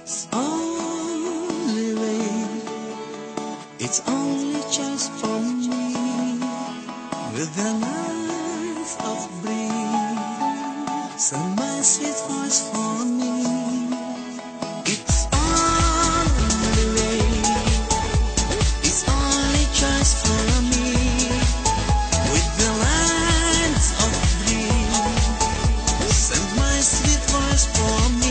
It's only way, it's only just for me, with the life of breeze, so my sweet voice for me. It's only way, it's only just for me, with the lines of breeze, send my sweet voice for me.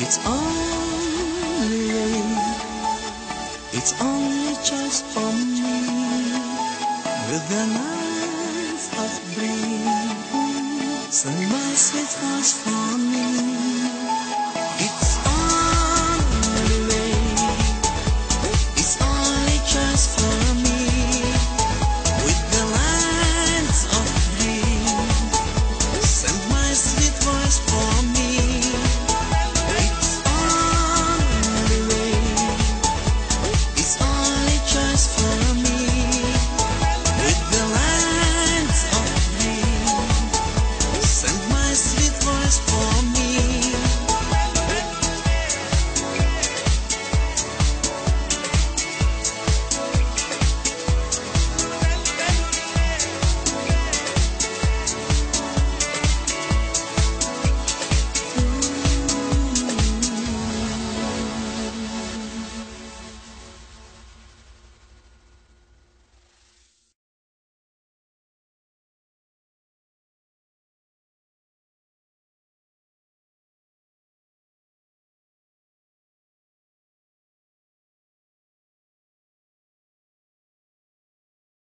It's only way, it's only just for me, with the life of breeze, so my sweet voice for me.